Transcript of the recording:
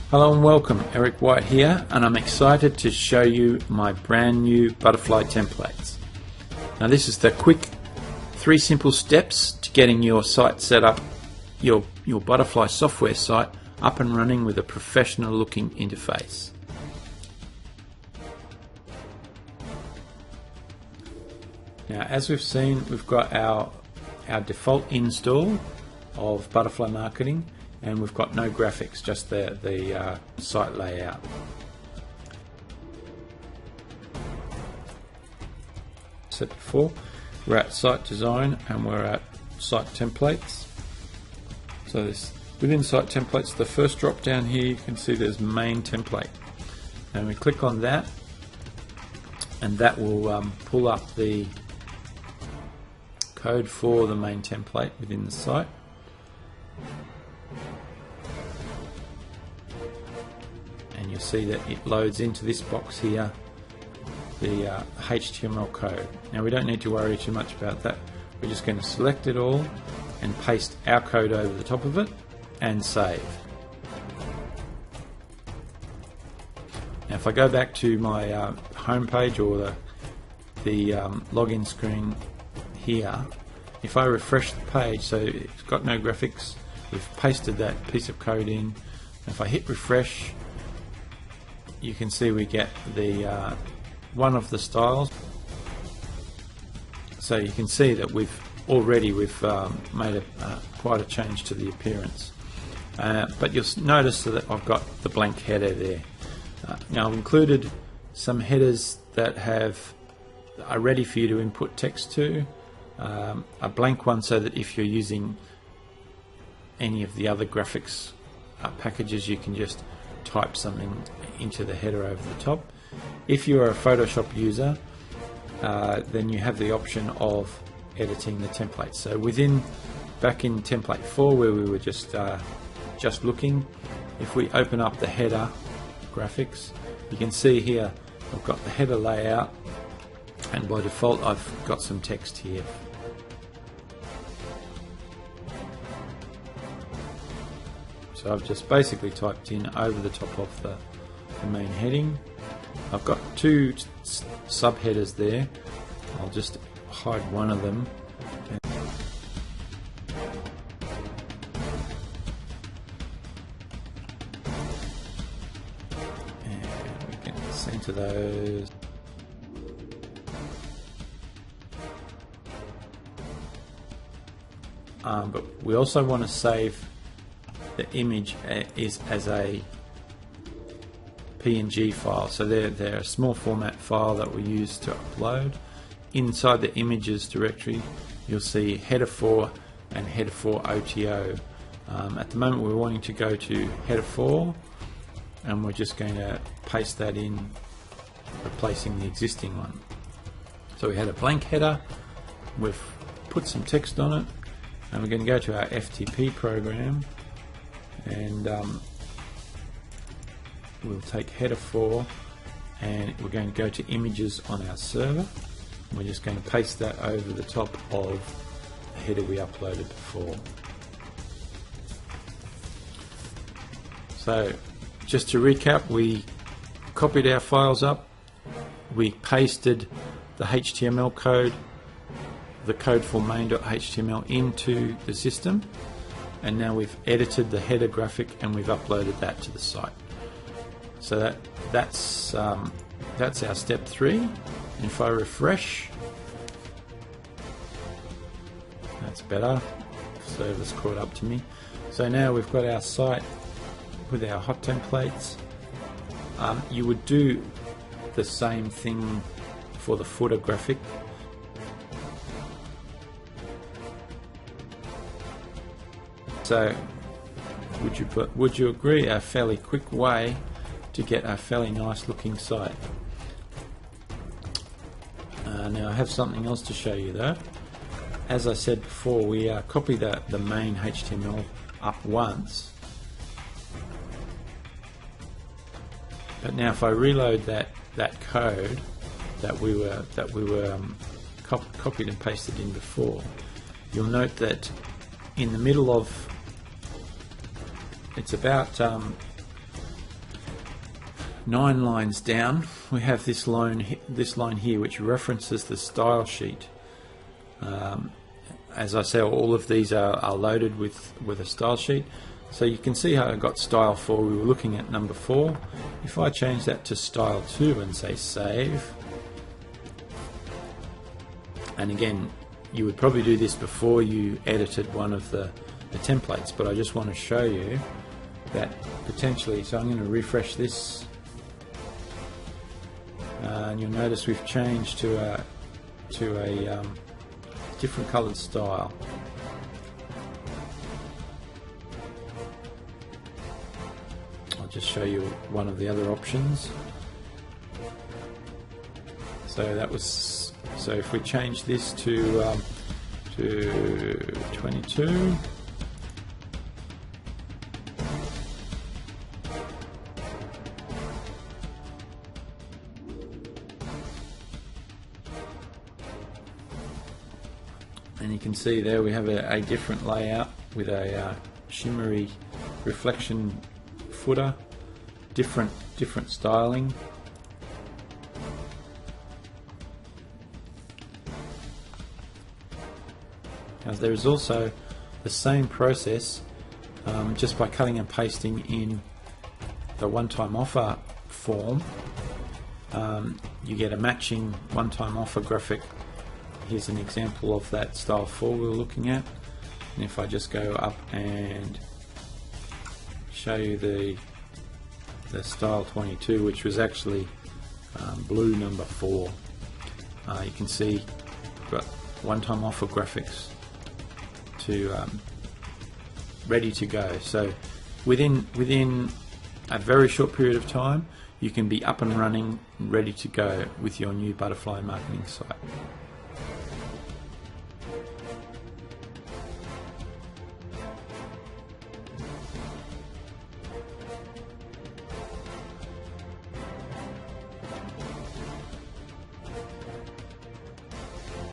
Hello and welcome, Eric White here, and I'm excited to show you my brand new butterfly templates. Now this is the quick 3 simple steps to getting your site set up, your butterfly software site up and running with a professional looking interface. Now as we've seen, we've got our default install of Butterfly Marketing, and we've got no graphics, just the site layout. Said before, we're at site design and we're at site templates. So within site templates, the first drop down here, you can see there's main template, and we click on that, and that will pull up the code for the main template within the site. And you'll see that it loads into this box here the HTML code. Now we don't need to worry too much about that. We're just going to select it all and paste our code over the top of it and save. Now if I go back to my home page or the login screen here, if I refresh the page, so it's got no graphics, we've pasted that piece of code in. If I hit refresh, you can see we get the one of the styles. So you can see that we've made quite a change to the appearance. But you'll notice that I've got the blank header there. Now I've included some headers that are ready for you to input text to. A blank one so that if you're using any of the other graphics packages, you can just type something into the header over the top. If you're a Photoshop user, then you have the option of editing the template. So back in template 4 where we were just looking, if we open up the header graphics, you can see here I've got the header layout, and by default I've got some text here. So I've just basically typed in over the top of the main heading. I've got 2 subheaders there. I'll just hide one of them. And we can center those. But we also want to save the image as a PNG file, so they're a small format file that we use to upload. Inside the images directory, you'll see header 4 and header 4 OTO. At the moment, we're wanting to go to header 4, and we're just going to paste that in, replacing the existing one. So we had a blank header, we've put some text on it, and we're going to go to our FTP program, and we'll take header 4 and we're going to go to images on our server. We're just going to paste that over the top of the header we uploaded before. So just to recap, we copied our files up, we pasted the HTML code, the code for main.html into the system, and now we've edited the header graphic and we've uploaded that to the site. So that's our step 3. And if I refresh, that's better. Server's caught up to me. So now we've got our site with our hot templates. You would do the same thing for the footer graphic. So would you agree, a fairly quick way to get a fairly nice looking site. Now I have something else to show you though. As I said before, we copied the main HTML up once, but now if I reload that code that we were copied and pasted in before, you'll note that in the middle of, it's about 9 lines down, we have this line here which references the style sheet. As I say, all of these are loaded with a style sheet. So you can see how I got style 4. We were looking at number 4. If I change that to style 2 and say save, and again, you would probably do this before you edited one of the templates, but I just want to show you that potentially, so I'm going to refresh this, and you'll notice we've changed to a different coloured style. I'll just show you one of the other options. So that was, so if we change this to 22, and you can see there we have a different layout with a shimmery reflection footer, different styling. Now there is also the same process, just by cutting and pasting in the one-time offer form. You get a matching one-time offer graphic. Here's an example of that style 4 we were looking at, and if I just go up and show you the style 22, which was actually blue number 4, you can see we've got one-time offer graphics to ready to go. So within a very short period of time, you can be up and running, ready to go with your new butterfly marketing site.